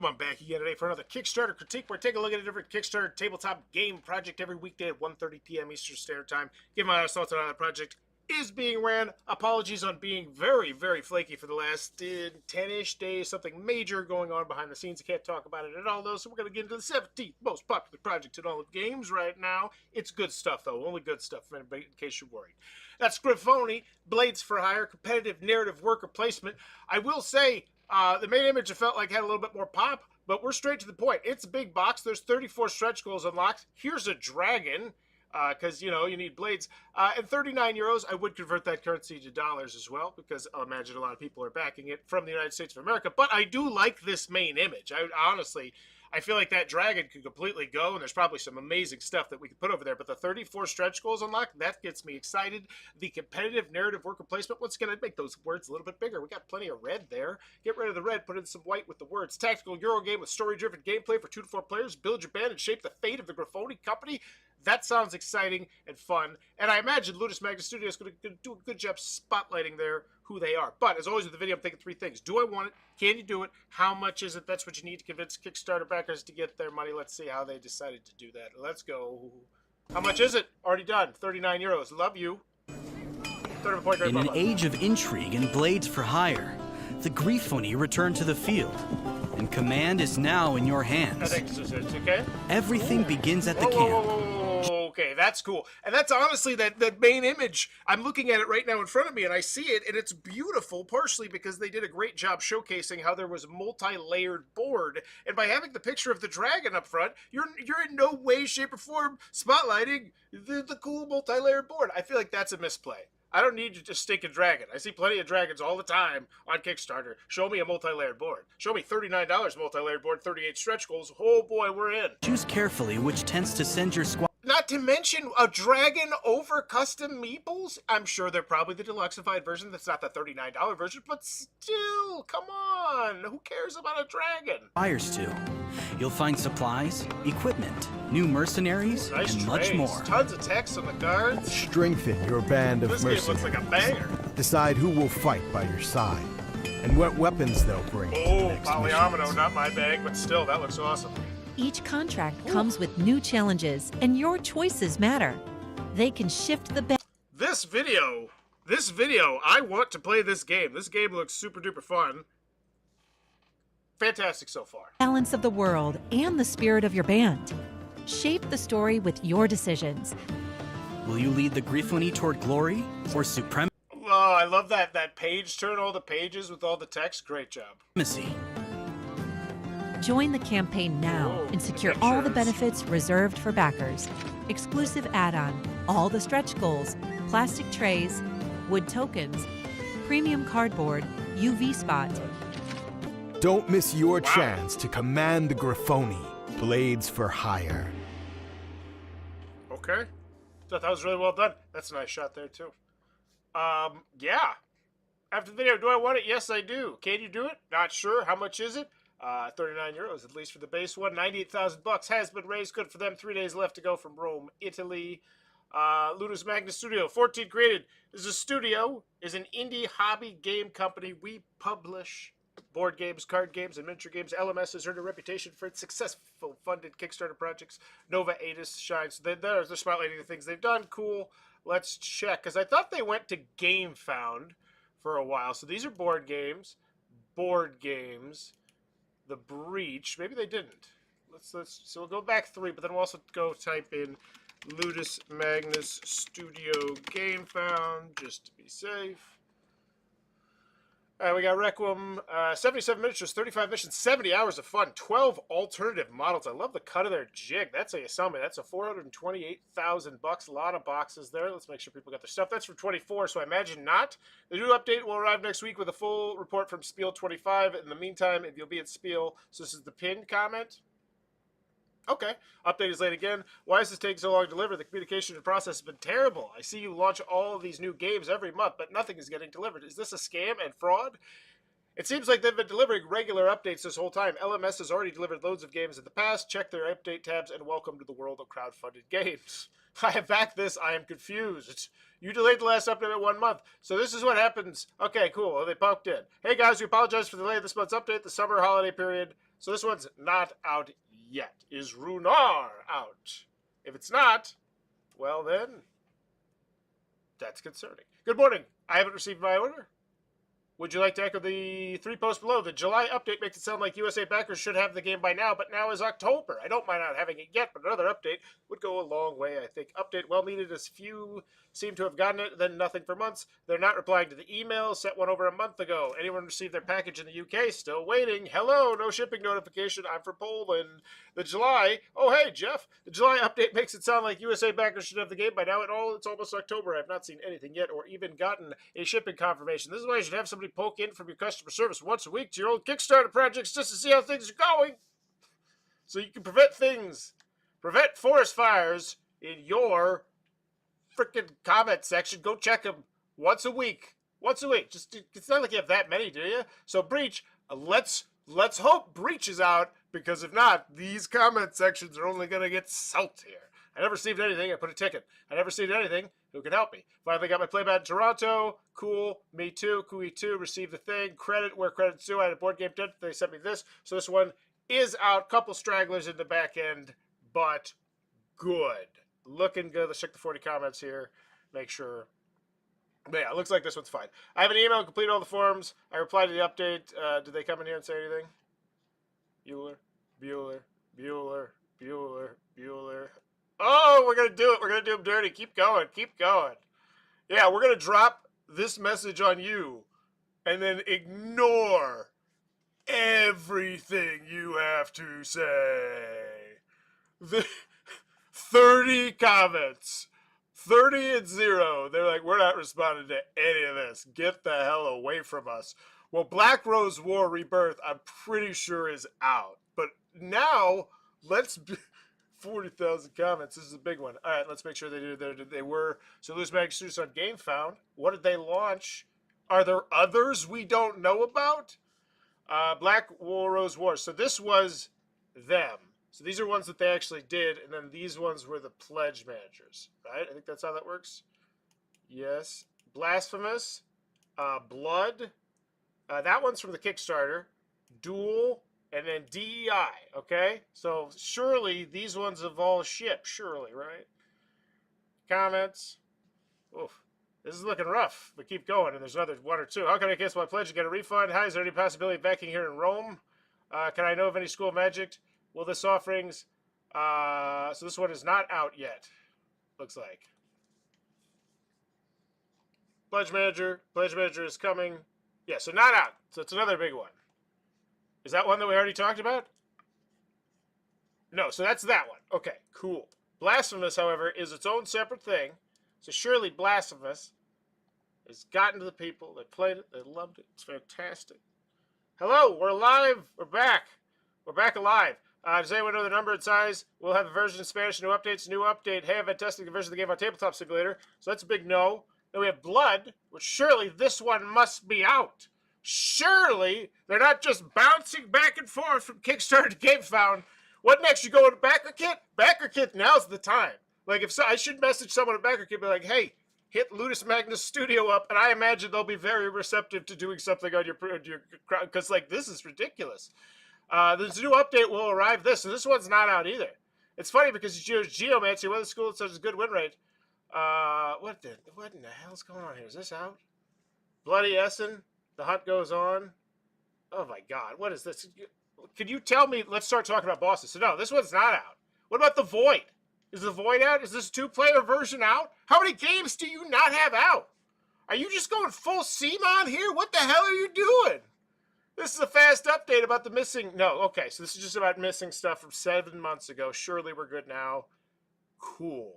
I'm back again today for another Kickstarter critique where I take a look at a different Kickstarter tabletop game project every weekday at 1:30 p.m. Eastern Standard Time. Give my honest thoughts on how that project is being ran. Apologies on being very, very flaky for the last 10-ish days. Something major going on behind the scenes. I can't talk about it at all, though, so we're going to get into the 17th most popular project in all of games right now. It's good stuff, though. Only good stuff, for anybody, in case you're worried. That's Grifoni, Blades for Hire, competitive narrative worker placement. I will say, the main image I felt like had a little bit more pop, but we're straight to the point. It's a big box. There's 34 stretch goals unlocked. Here's a dragon, because, you know, you need blades. And 39 euros, I would convert that currency to dollars as well, because I imagine a lot of people are backing it from the United States of America. But I do like this main image. Honestly, I feel like that dragon could completely go, and there's probably some amazing stuff that we could put over there. But the 34 stretch goals unlocked, that gets me excited. The competitive narrative worker placement, what's going to make those words a little bit bigger? We got plenty of red there. Get rid of the red, put in some white with the words. Tactical Eurogame with story-driven gameplay for 2 to 4 players. Build your band and shape the fate of the Grifoni company. That sounds exciting and fun. And I imagine Ludus Magnus Studio is going to do a good job spotlighting there who they are. But as always with the video, I'm thinking 3 things. Do I want it? Can you do it? How much is it? That's what you need to convince Kickstarter backers to get their money. Let's see how they decided to do that. Let's go. How much is it? Already done. 39 euros. Love you. In an age of intrigue and blades for hire, the Grifoni return to the field, and command is now in your hands. I think this is it, okay? Everything begins at the camp. Okay, that's cool. And that's honestly that main image. I'm looking at it right now in front of me, and I see it, and it's beautiful, partially because they did a great job showcasing how there was a multi-layered board. And by having the picture of the dragon up front, you're in no way, shape, or form spotlighting the cool multi-layered board. I feel like that's a misplay. I don't need you to stick a dragon. I see plenty of dragons all the time on Kickstarter. Show me a multi-layered board. Show me $39 multi-layered board, 38 stretch goals. Oh boy, we're in. Choose carefully which tents to send your squad. Not to mention a dragon over custom meeples. I'm sure they're probably the deluxeified version. That's not the $39 version, but still, come on. Who cares about a dragon? Buyers to. You'll find supplies, equipment, new mercenaries, nice and trades. much more. Tons of text on the guards. Strengthen your band of This game looks like a banger. Decide who will fight by your side, and what weapons they'll bring to the Oh, next polyomino, missions. not my bag, but still, that looks awesome. Each contract comes with new challenges, and your choices matter. They can shift the This video, I want to play this game. This game looks super duper fun. Fantastic so far. balance of the world and the spirit of your band. Shape the story with your decisions. Will you lead the Grifoni toward glory or supremacy? Oh, I love that page turn, all the pages with all the text. Great job. Join the campaign now Whoa, and secure all the pictures. benefits reserved for backers. Exclusive add-on, all the stretch goals, plastic trays, wood tokens, premium cardboard, UV spot. Don't miss your chance to command the Grifoni. Blades for hire. Okay. Thought that was really well done. That's a nice shot there, too. Yeah. After the video, do I want it? Yes, I do. Can you do it? Not sure. How much is it? 39 euros, at least for the base one. 98,000 bucks has been raised. Good for them. 3 days left to go from Rome, Italy. Ludus Magnus Studio, 14 created. This is a studio, is an indie hobby game company. We publish board games, card games, and miniature games. LMS has earned a reputation for its successful funded Kickstarter projects. Nova Atis shines. They're spotlighting the things they've done. Cool. Let's check, because I thought they went to GameFound for a while. So these are board games. The Breach. Maybe they didn't. So we'll go back 3, but then we'll also go type in Ludus Magnus Studio GameFound just to be safe. All right, we got Requiem, 77 miniatures, 35 missions, 70 hours of fun, 12 alternative models. I love the cut of their jig. That's how you sell me. That's a 428,000 bucks. A lot of boxes there. Let's make sure people got their stuff. That's from 24, so I imagine not. The new update will arrive next week with a full report from Spiel 25. In the meantime, if you'll be at Spiel, so this is the pinned comment. Okay. Update is late again. Why is this taking so long to deliver? The communication process has been terrible. I see you launch all of these new games every month, but nothing is getting delivered. Is this a scam and fraud? It seems like they've been delivering regular updates this whole time. LMS has already delivered loads of games in the past. Check their update tabs and welcome to the world of crowdfunded games. I have backed this. I am confused. You delayed the last update by 1 month. So this is what happens. Okay, cool. Well, they poked in. Hey guys, we apologize for the delay of this month's update. The summer holiday period So this one's not out yet. Is Runar out? If it's not, well then, that's concerning. Good morning. I haven't received my order. Would you like to echo the 3 posts below? The July update makes it sound like USA backers should have the game by now, but now is October. I don't mind not having it yet, but another update would go a long way, I think. Update well needed, as few seem to have gotten it, then nothing for months. They're not replying to the email. Sent one over a month ago. Anyone received their package in the UK? Still waiting. Hello, no shipping notification. I'm for Poland. The July, oh hey Jeff, the July update makes it sound like USA backers should have the game by now. It's almost October. I've not seen anything yet or even gotten a shipping confirmation. This is why you should have somebody poke in from your customer service once a week to your old Kickstarter projects just to see how things are going. So you can prevent forest fires in your freaking comment section. Go check them once a week. Just, it's not like you have that many, do you? So Breach, let's hope Breach is out, because if not, these comment sections are only going to get saltier. I never received anything. I put a ticket. I never received anything. Who can help me? Finally got my playmat in Toronto. Cool. Me too. Cooey too. Received the thing. Credit where credit's due. I had a board game done. They sent me this. So this one is out. Couple stragglers in the back end, but good. Looking good. Let's check the 40 comments here. Make sure. But yeah, it looks like this one's fine. I have an email, completed all the forms. I replied to the update. Did they come in here and say anything? Bueller. Oh, we're going to do it. We're going to do them dirty. Keep going. Yeah, we're going to drop this message on you and then ignore everything you have to say. The 30 comments. 30 and 0. They're like, we're not responding to any of this. Get the hell away from us. Well, Black Rose War Rebirth, I'm pretty sure is out. But now, 40,000 comments. This is a big one. All right, let's make sure they were. So Loose Magic Studios on GameFound. What did they launch? Are there others we don't know about? Black Rose War. So this was them. So these are ones that they actually did, and then these ones were the pledge managers, right? I think that's how that works. Yes. Blasphemous. Blood. That one's from the Kickstarter. Duel. And then DEI, okay? So surely these ones have all shipped, surely, right? Comments. Oof. This is looking rough, but keep going, and there's another one or two. How can I cancel my pledge and get a refund? Hi, is there any possibility of backing here in Rome? Can I know of any School of Magic? Will this offerings? So this one is not out yet, looks like. Pledge Manager is coming. Yeah, so not out. So it's another big one. Is that one that we already talked about? No, so that's that one. Okay, cool. Blasphemous, however, is its own separate thing. So surely Blasphemous has gotten to the people. They played it. They loved it. It's fantastic. Hello, we're alive. We're back. We're back alive. Does anyone know the number and size? We'll have a version in Spanish, new updates, new update. Hey, I've been testing the version of the game on Tabletop Simulator. So that's a big no. Then we have Blood, which surely this one must be out. Surely they're not just bouncing back and forth from Kickstarter to GameFound. What next? You go to BackerKit? BackerKit, now's the time. Like, if so, I should message someone at BackerKit, be like, hey, hit Ludus Magnus Studio up, and I imagine they'll be very receptive to doing something on your because, like, this is ridiculous. This new update will arrive so this one's not out either. It's funny because Geomancy, weather school, it's such a good win rate. What in the hell's going on here? Is this out? Bloody Essen. The hunt goes on. Oh my God, what is this? Can you tell me? Let's start talking about bosses. So no, this one's not out. What about the Void? Is the Void out? Is this 2-player version out? How many games do you not have out? Are you just going full CMON here? What the hell are you doing? This is a fast update about the missing. No, okay, so this is just about missing stuff from 7 months ago. Surely we're good now. Cool.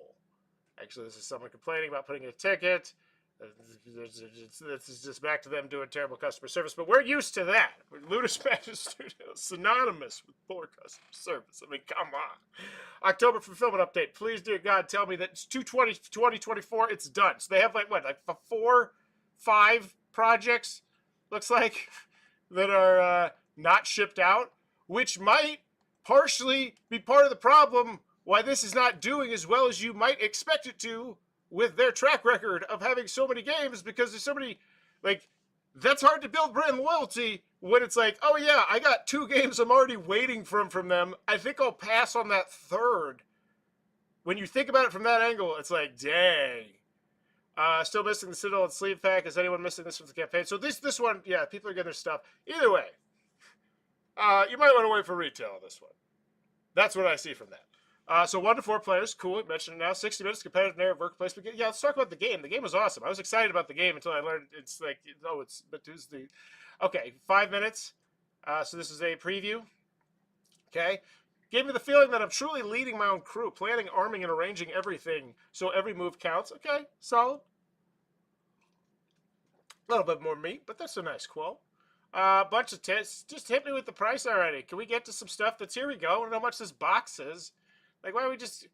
Actually, this is someone complaining about putting in a ticket. This is just back to them doing terrible customer service, but we're used to that. Ludus Magnus Studios, synonymous with poor customer service. I mean, come on. October fulfillment update. Please, dear God, tell me that it's 2024. It's done. So they have like 5 projects, looks like, that are not shipped out, which might partially be part of the problem why this is not doing as well as you might expect it to, with their track record of having so many games, because there's so many, like, that's hard to build brand loyalty when it's like, oh yeah, I got 2 games I'm already waiting from them. I think I'll pass on that third. When you think about it from that angle, it's like, dang. Still missing the Citadel and Sleeve Pack. Is anyone missing this from the campaign? So this one, yeah, people are getting their stuff. Either way, you might want to wait for retail on this one. That's what I see from that. So 1 to 4 players, cool. I mentioned it now. 60 minutes, competitive narrative, workplace. But yeah, let's talk about the game. The game was awesome. I was excited about the game until I learned it's like, oh, it's but Tuesday. Okay, 5 minutes. So this is a preview. Okay. Gave me the feeling that I'm truly leading my own crew, planning, arming, and arranging everything so every move counts. Okay, solid. A little bit more meat, but that's a nice quote. Bunch of tests. Just hit me with the price already. Can we get to some stuff that's here we go? I don't know how much this box is. Like, why don't we just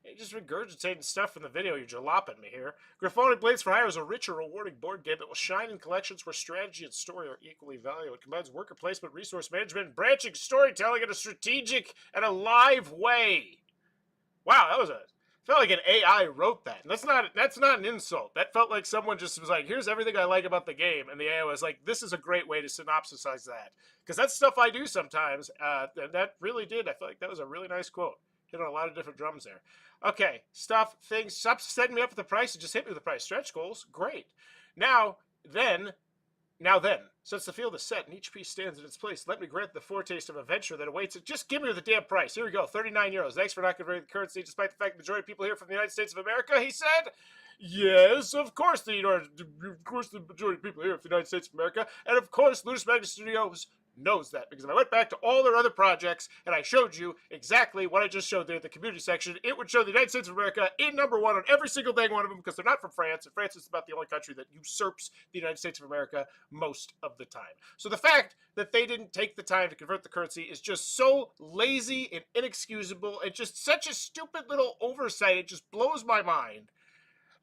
regurgitating stuff from the video? You're jaloping me here. Grifoni Blades for Hire is a rich and rewarding board game that will shine in collections where strategy and story are equally valuable. It combines worker placement, resource management, and branching storytelling in a strategic and alive way. Wow, that was felt like an AI wrote that. And that's not an insult. That felt like someone just was like, here's everything I like about the game. And the AI was like, this is a great way to synopsisize that. Because that's stuff I do sometimes. And that really did. I feel like that was a really nice quote. Hit on a lot of different drums there. Okay, stuff, things. Stop setting me up with the price and just hit me with the price. Stretch goals, great. Now then, since the field is set and each piece stands in its place, let me grant the foretaste of adventure that awaits it. Just give me the damn price. Here we go, 39 euros. Thanks for not converting the currency, despite the fact the majority of people here from the United States of America, he said. Yes, of course the majority of people here from the United States of America, and of course Ludus Magnus Studios knows that, because if I went back to all their other projects and I showed you exactly what I just showed there in the community section, it would show the United States of America in number 1 on every single dang one of them, because they're not from France, and France is about the only country that usurps the United States of America most of the time. So the fact that they didn't take the time to convert the currency is just so lazy and inexcusable, and just such a stupid little oversight. It just blows my mind.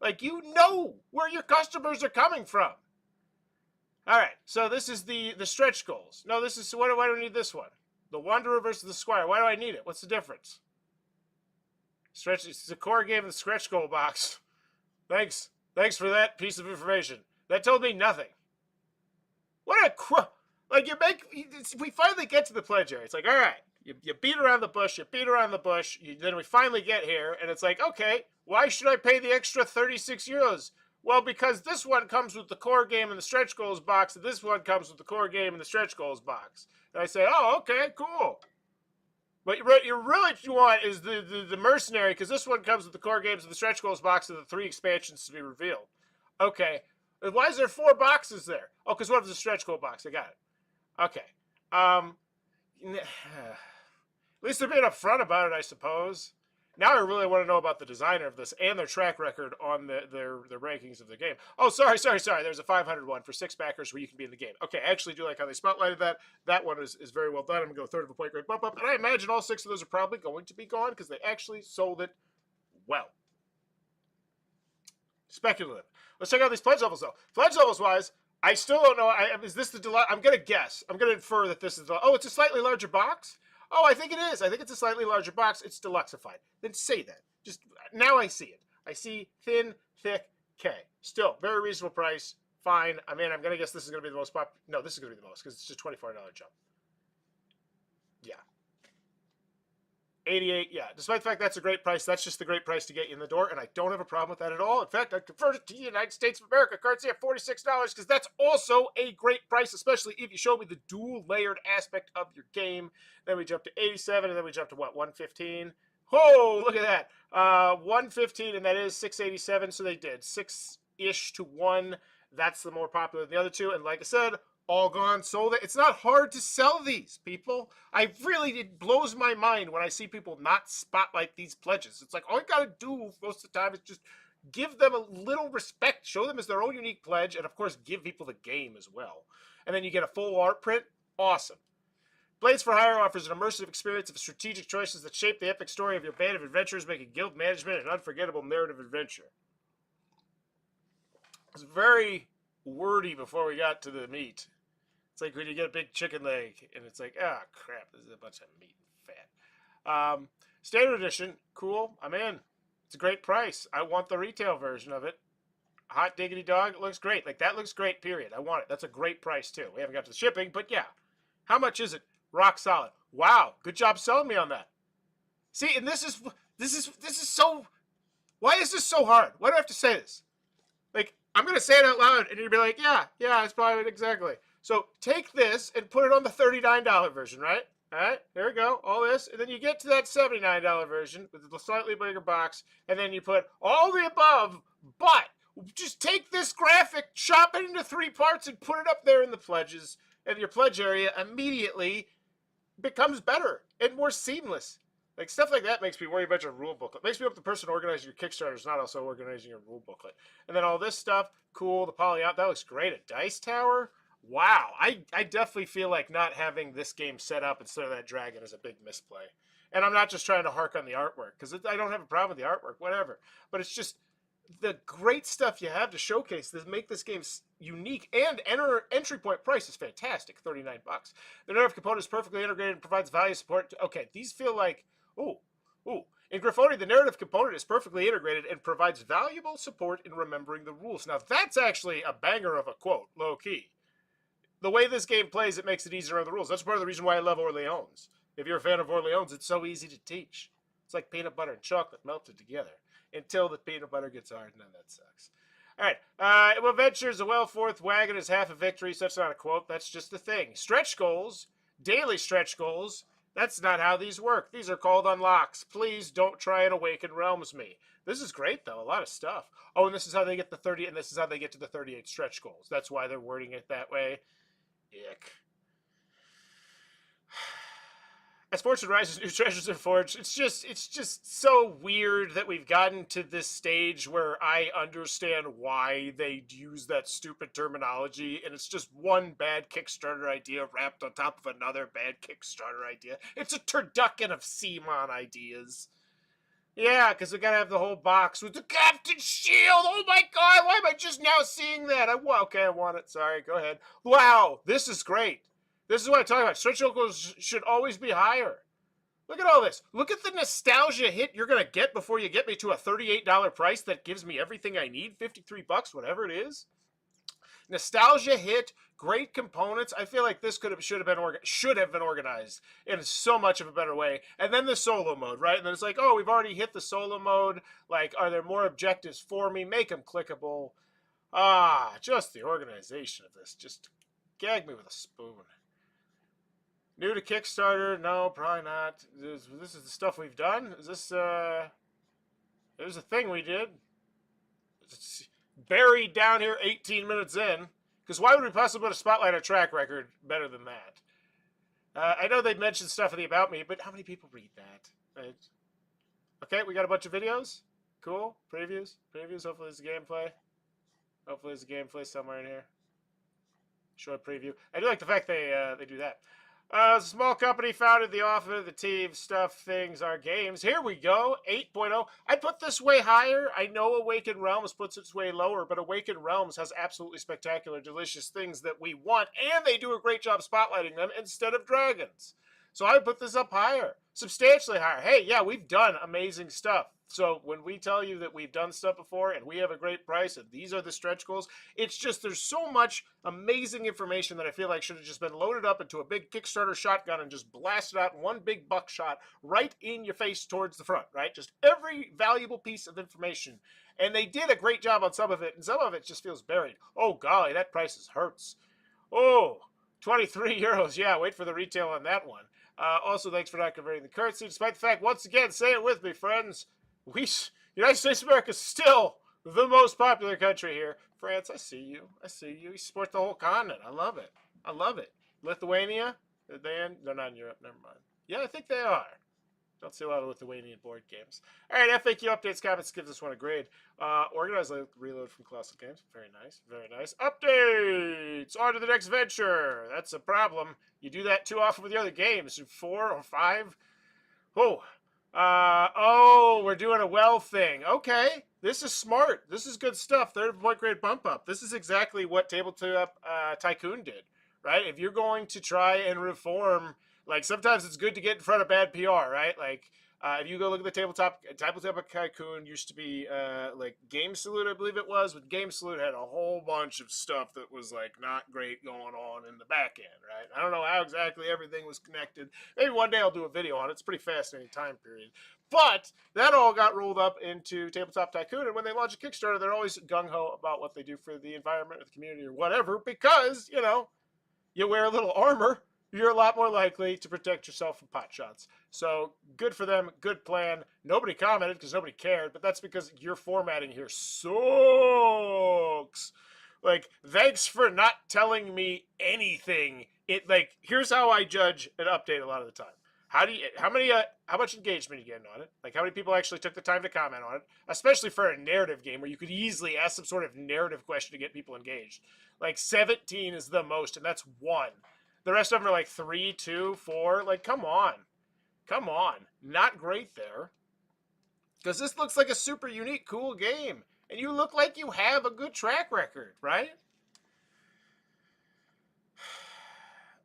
Like, you know where your customers are coming from. All right, so this is the stretch goals. No, this is, why do I need this one? The Wanderer versus the Squire. Why do I need it? What's the difference? It's the core game of the stretch goal box. Thanks for that piece of information. That told me nothing. What a like, we finally get to the pledge area. It's like, all right, you beat around the bush, then we finally get here, and it's like, okay, why should I pay the extra 36 euros? Well, because this one comes with the core game and the stretch goals box, and this one comes with the core game and the stretch goals box. And I say, oh, okay, cool. But you really want is the mercenary, because this one comes with the core games and the stretch goals box and the 3 expansions to be revealed. Okay. Why is there 4 boxes there? Oh, because one of the stretch goal box. I got it. Okay. At least they're being upfront about it, I suppose. Now I really want to know about the designer of this and their track record on their rankings of the game. Oh, sorry. There's a 500 one for 6 backers where you can be in the game. Okay, I actually do like how they spotlighted that. That one is very well done. I'm going to go third of a point grade bump up. And I imagine all 6 of those are probably going to be gone because they actually sold it well. Speculative. Let's check out these pledge levels, though. Pledge levels wise, I still don't know. Is this the deluxe? I'm going to guess. I'm going to infer that this is the... Oh, it's a slightly larger box? Oh, I think it is. I think it's a slightly larger box. It's deluxified. Then say that. Just now I see it. I see thin, thick K. Still, very reasonable price. Fine. I mean, I'm going to guess this is going to be the most popular. No, this is going to be the most because it's just $24 jump. Yeah. 88, yeah. Despite the fact that's a great price, that's just the great price to get you in the door, and I don't have a problem with that at all. In fact, I'd convert it to the United States of America currency at $46 because that's also a great price, especially if you show me the dual layered aspect of your game. Then we jump to 87, and then we jump to what, 115? Oh, look at that. 115, and that is 687, so they did 6-ish to 1. That's the more popular than the other two, and like I said, all gone, sold it. It's not hard to sell these, people. It blows my mind when I see people not spotlight these pledges. It's like, all you gotta do most of the time is just give them a little respect, show them as their own unique pledge, and of course, give people the game as well. And then you get a full art print. Awesome. Blades for Hire offers an immersive experience of strategic choices that shape the epic story of your band of adventurers, making guild management an unforgettable narrative adventure. It's very wordy before we got to the meat. It's like when you get a big chicken leg, and it's like, ah, crap, this is a bunch of meat and fat. Standard edition, cool, I'm in. It's a great price. I want the retail version of it. hot diggity dog. It looks great. Like, that looks great, period. I want it. That's a great price, too. We haven't got to the shipping, but yeah. How much is it? Rock solid. Wow. Good job selling me on that. See, and this is so... Why is this so hard? Why do I have to say this? Like, I'm going to say it out loud, and you'll be like, yeah, that's probably exactly. So take this and put it on the $39 version, right? All right, there we go, all this. And then you get to that $79 version with the slightly bigger box, and then you put all the above, but just take this graphic, chop it into 3 parts, and put it up there in the pledges, and your pledge area immediately becomes better and more seamless. Like, stuff like that makes me worry about your rule booklet. Makes me hope the person organizing your Kickstarter is not also organizing your rule booklet. And then all this stuff, cool, the polyout, that looks great. A dice tower? Wow. I definitely feel like not having this game set up instead of that dragon is a big misplay. And I'm not just trying to hark on the artwork, because I don't have a problem with the artwork, whatever. But it's just the great stuff you have to showcase that make this game unique, and entry point price is fantastic, $39. The narrative component is perfectly integrated and provides value support. Okay, these feel like... Ooh. In Grifoni, the narrative component is perfectly integrated and provides valuable support in remembering the rules. Now, that's actually a banger of a quote, low-key. The way this game plays, it makes it easier to remember the rules. That's part of the reason why I love Orleans. If you're a fan of Orleans, it's so easy to teach. It's like peanut butter and chocolate melted together until the peanut butter gets hard, and then that sucks. All right. Well, ventures, a well-forth wagon is half a victory. So that's not a quote. That's just the thing. Stretch goals, daily stretch goals, that's not how these work. These are called unlocks. Please don't try and Awaken Realms me. This is great, though. A lot of stuff. Oh, and this is how they get the 30, and this is how they get to the 38 stretch goals. That's why they're wording it that way. Ick. As fortune rises, new treasures are forged. It's just so weird that we've gotten to this stage where I understand why they use that stupid terminology, and it's just one bad Kickstarter idea wrapped on top of another bad Kickstarter idea. It's a turducken of CMON ideas. Yeah, because we gotta have the whole box with the Captain Shield. Oh my god, why am I just now seeing that? Okay, I want it. Sorry, go ahead. Wow, this is great. This is what I'm talking about. Stretch goals should always be higher. Look at all this. Look at the nostalgia hit you're going to get before you get me to a $38 price that gives me everything I need, $53, whatever it is. Nostalgia hit, great components. I feel like this should have been organized in so much of a better way. And then the solo mode, right? And then it's like, oh, we've already hit the solo mode. Like, are there more objectives for me? Make them clickable. Just the organization of this. Just gag me with a spoon. New to Kickstarter? No, probably not. This is the stuff we've done? Is this, there's a thing we did. It's buried down here 18 minutes in. Because why would we possibly put a spotlight on a track record better than that? I know they mentioned stuff in the About Me, but how many people read that? Right? Okay, we got a bunch of videos. Cool. Previews. Hopefully there's a gameplay. Hopefully there's a gameplay somewhere in here. Short preview. I do like the fact they do that. A small company founded the author, the team, stuff, things, our games. Here we go, 8.0. I'd put this way higher. I know Awaken Realms puts its way lower, but Awaken Realms has absolutely spectacular, delicious things that we want, and they do a great job spotlighting them instead of dragons. So I would put this up higher, substantially higher. Hey, yeah, we've done amazing stuff. So when we tell you that we've done stuff before and we have a great price and these are the stretch goals, it's just there's so much amazing information that I feel like should have just been loaded up into a big Kickstarter shotgun and just blasted out in one big buckshot right in your face towards the front, right? Just every valuable piece of information. And they did a great job on some of it, and some of it just feels buried. Oh, golly, that price hurts. Oh, 23 euros. Yeah, wait for the retail on that one. Also, thanks for not converting the currency, despite the fact, once again, say it with me, friends, United States of America is still the most popular country here. France, I see you. You support the whole continent. I love it. Lithuania, they're not in Europe. Never mind. Yeah, I think they are. Don't see a lot of Lithuanian board games. All right, FAQ updates, comments, give this one a grade. Organized reload from Colossal Games. Very nice. Updates! On to the next venture. That's a problem. You do that too often with the other games. 4 or 5. We're doing a well thing. Okay, this is smart. This is good stuff. 30-point grade bump up. This is exactly what Tabletop Tycoon did, right? If you're going to try and reform, like sometimes it's good to get in front of bad PR, right? Like If you go look at the tabletop tycoon used to be like Game Salute, I believe it was. With Game Salute had a whole bunch of stuff that was like not great going on in the back end, right? I don't know how exactly everything was connected. Maybe one day I'll do a video on it. It's a pretty fascinating time period. But that all got rolled up into Tabletop Tycoon, and when they launch a Kickstarter, they're always gung-ho about what they do for the environment or the community or whatever, because, you know, you wear a little armor, you're a lot more likely to protect yourself from pot shots. So good for them, good plan. Nobody commented because nobody cared, but that's because your formatting here sucks. Like, thanks for not telling me anything. Like, here's how I judge an update a lot of the time. How much engagement are you getting on it? Like, how many people actually took the time to comment on it? Especially for a narrative game where you could easily ask some sort of narrative question to get people engaged. Like, 17 is the most, and that's 1. The rest of them are like 3, 2, 4. Like, come on. Come on. Not great there. Because this looks like a super unique, cool game. And you look like you have a good track record, right?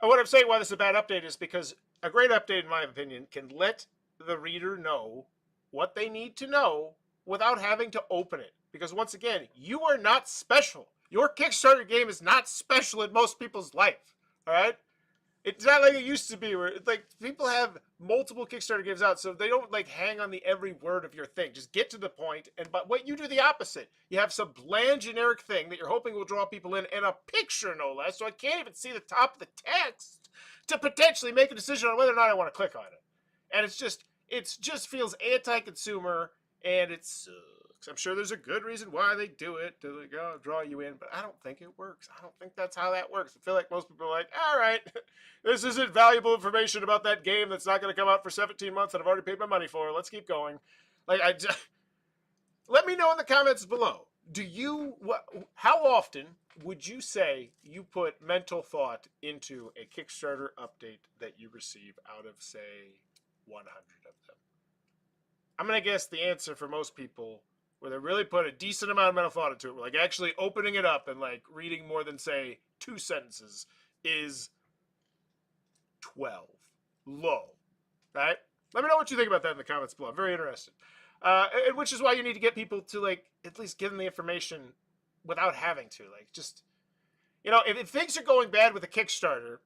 And what I'm saying why this is a bad update is because a great update, in my opinion, can let the reader know what they need to know without having to open it. Because once again, you are not special. Your Kickstarter game is not special in most people's life. All right? It's not like it used to be where it's like people have multiple Kickstarter games out, so they don't like hang on the every word of your thing. Just get to the point, but what you do the opposite. You have some bland generic thing that you're hoping will draw people in, and a picture no less, so I can't even see the top of the text to potentially make a decision on whether or not I want to click on it. And it just feels anti-consumer, and it sucks. I'm sure there's a good reason why they do it, to like, oh, draw you in, but I don't think it works. I don't think that's how that works. I feel like most people are like, all right, this isn't valuable information about that game that's not going to come out for 17 months that I've already paid my money for. Let's keep going. Like, let me know in the comments below. How often would you say you put mental thought into a Kickstarter update that you receive out of, say, 100 of them? I'm going to guess the answer for most people, where they really put a decent amount of mental thought into it, like actually opening it up and like reading more than, say, 2 sentences, is 12. Low. Right? Let me know what you think about that in the comments below. I'm very interested. Which is why you need to get people to like at least give them the information without having to. Like, just, you know, if things are going bad with a Kickstarter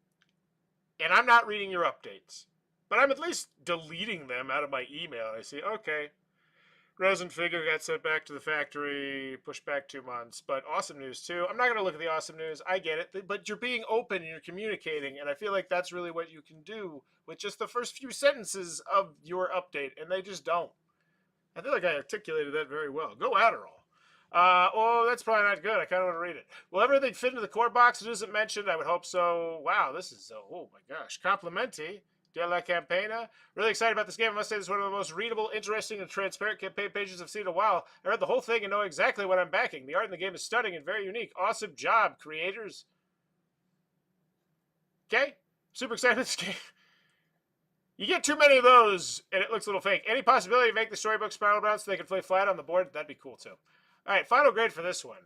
and I'm not reading your updates, but I'm at least deleting them out of my email, I see, okay, resin figure got sent back to the factory, pushed back 2 months, but awesome news too. I'm not going to look at the awesome news. I get it, but you're being open and you're communicating, and I feel like that's really what you can do with just the first few sentences of your update, and they just don't. I feel like I articulated that very well. Go Adderall. Oh, that's probably not good. I kind of want to read it. Will everything fit into the core box? It isn't mentioned. I would hope so. Wow, this is, oh my gosh. Complimenti de la Campagna. Really excited about this game. I must say this is one of the most readable, interesting, and transparent campaign pages I've seen in a while. I read the whole thing and know exactly what I'm backing. The art in the game is stunning and very unique. Awesome job, creators. Okay. Super excited about this game. You get too many of those, and it looks a little fake. Any possibility to make the storybook spiral bound so they can play flat on the board? That'd be cool, too. All right, final grade for this one.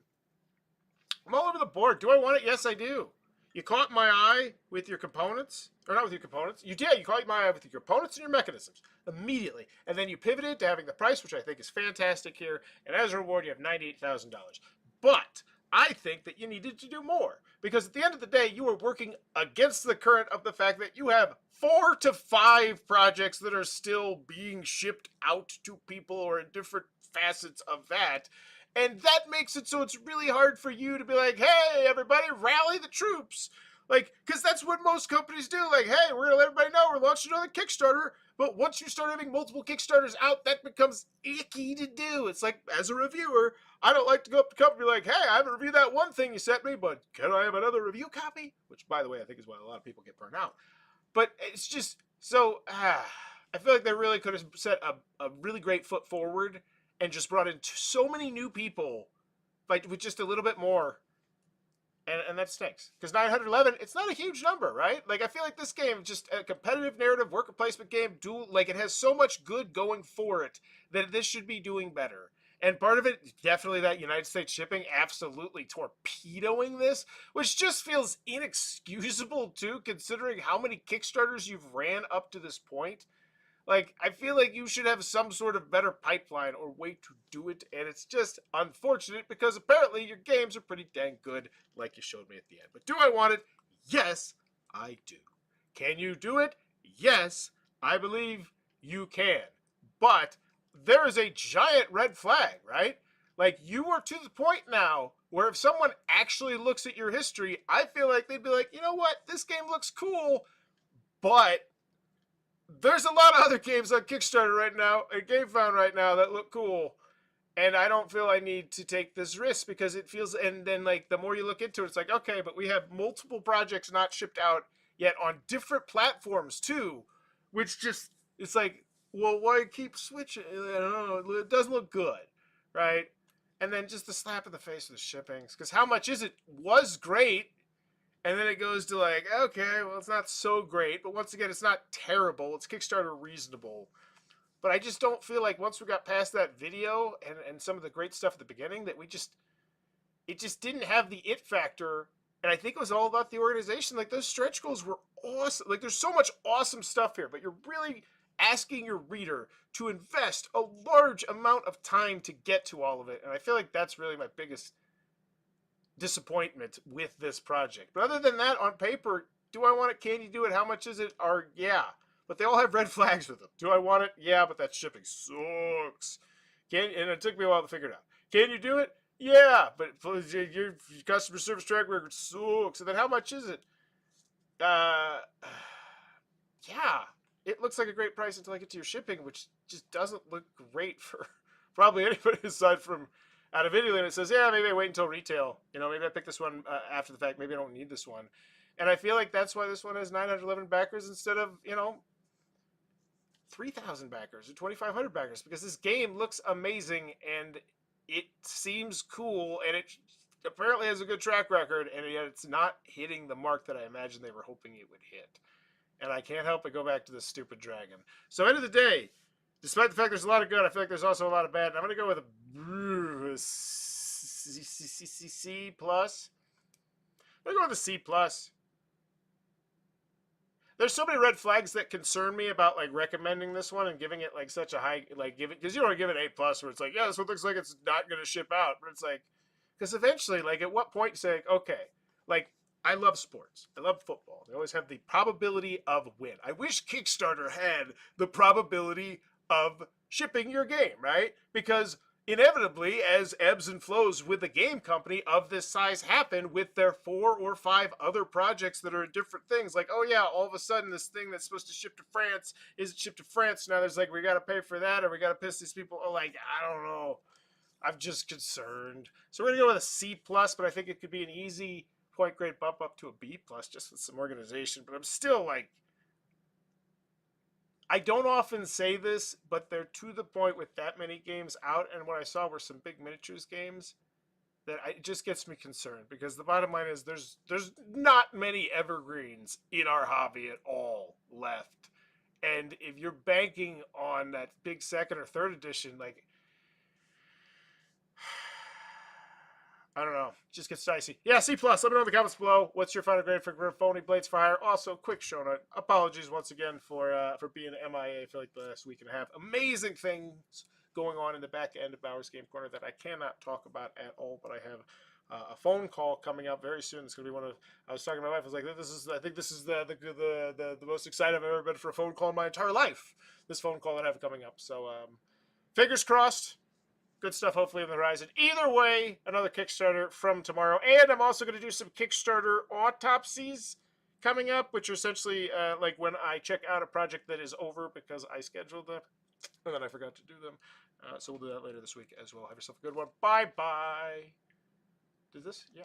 I'm all over the board. Do I want it? Yes, I do. You caught my eye with your components. Or not with your components. You did. You caught my eye with your components and your mechanisms. Immediately. And then you pivoted to having the price, which I think is fantastic here. And as a reward, you have $98,000. But I think that you needed to do more. Because at the end of the day, you were working against the current of the fact that you have 4 to 5 projects that are still being shipped out to people or in different facets of that. And that makes it so it's really hard for you to be like, hey, everybody, rally the troops. Like, because that's what most companies do. Like, hey, we're going to let everybody know we're launching another Kickstarter. But once you start having multiple Kickstarters out, that becomes icky to do. It's like, as a reviewer, I don't like to go up to the company like, hey, I haven't reviewed that one thing you sent me, but can I have another review copy? Which, by the way, I think is why a lot of people get burned out. But it's just, so, I feel like they really could have set a really great foot forward and just brought in so many new people, like, with just a little bit more. And that stinks. Because 911, it's not a huge number, right? Like, I feel like this game, just a competitive narrative, worker placement game, like, it has so much good going for it that this should be doing better. And part of it, definitely that United States shipping, absolutely torpedoing this, which just feels inexcusable, too, considering how many Kickstarters you've ran up to this point. Like, I feel like you should have some sort of better pipeline or way to do it, and it's just unfortunate because apparently your games are pretty dang good, like you showed me at the end. But do I want it? Yes, I do. Can you do it? Yes, I believe you can. But there is a giant red flag, right? Like, you are to the point now where if someone actually looks at your history, I feel like they'd be like, you know what? This game looks cool, but there's a lot of other games on Kickstarter right now and GameFound right now that look cool, and I don't feel I need to take this risk because it feels. And then like the more you look into it, it's like, okay, but we have multiple projects not shipped out yet on different platforms too, which just it's like, well, why keep switching? I don't know. It doesn't look good, right? And then just the slap in the face with the shipping, because how much is it? Was great. And then it goes to like, okay, well, it's not so great. But once again, it's not terrible. It's Kickstarter reasonable. But I just don't feel like once we got past that video and some of the great stuff at the beginning that it just didn't have the it factor. And I think it was all about the organization. Like those stretch goals were awesome. Like there's so much awesome stuff here, but you're really asking your reader to invest a large amount of time to get to all of it. And I feel like that's really my biggest disappointment with this project. But other than that, on paper, do I want it? Can you do it? How much is it? Yeah. But they all have red flags with them. Do I want it? Yeah, but that shipping sucks. And it took me a while to figure it out. Can you do it? Yeah, but your customer service track record sucks. And then how much is it? Yeah. It looks like a great price until I get to your shipping, which just doesn't look great for probably anybody aside from out of Italy. And it says, yeah, maybe I wait until retail. Maybe I pick this one after the fact. Maybe I don't need this one. And I feel like that's why this one has 911 backers instead of, 3,000 backers or 2,500 backers, because this game looks amazing and it seems cool and it apparently has a good track record, and yet it's not hitting the mark that I imagined they were hoping it would hit. And I can't help but go back to this stupid dragon. So end of the day, despite the fact there's a lot of good, I feel like there's also a lot of bad. And I'm going to go with a C plus. I'm going to go with a C plus. There's so many red flags that concern me about like recommending this one and giving it like such a high, like give it, because you don't want to give it A plus where it's like, yeah, this one looks like it's not going to ship out. But it's like, because eventually, like at what point you say, okay, like I love sports. I love football. They always have the probability of win. I wish Kickstarter had the probability of shipping your game, right? Because inevitably, as ebbs and flows with a game company of this size happen with their 4 or 5 other projects that are different things, like, oh yeah, all of a sudden this thing that's supposed to ship to France isn't shipped to France. Now there's like, we got to pay for that, or we got to piss these people. Oh, like, I don't know. I'm just concerned. So we're going to go with a C plus, but I think it could be an easy point grade bump up to a B plus just with some organization. But I'm still like, I don't often say this, but they're to the point with that many games out, and what I saw were some big miniatures games that it just gets me concerned, because the bottom line is there's not many evergreens in our hobby at all left. And if you're banking on that big second or third edition, like, I don't know. It just gets dicey. Yeah, C+. Let me know in the comments below. What's your final grade for Grifoni Blades for Hire? Also, quick show note. Apologies once again for being MIA for like the last week and a half. Amazing things going on in the back end of Bowers Game Corner that I cannot talk about at all, but I have a phone call coming up very soon. It's going to be one of, I was talking to my wife, I was like, I think this is the most excited I've ever been for a phone call in my entire life. This phone call that I have coming up. So, fingers crossed. Good stuff, hopefully, on the horizon. Either way, another Kickstarter from tomorrow. And I'm also going to do some Kickstarter autopsies coming up, which are essentially like when I check out a project that is over because I scheduled them and then I forgot to do them. So we'll do that later this week as well. Have yourself a good one. Bye-bye. Did this? Yeah.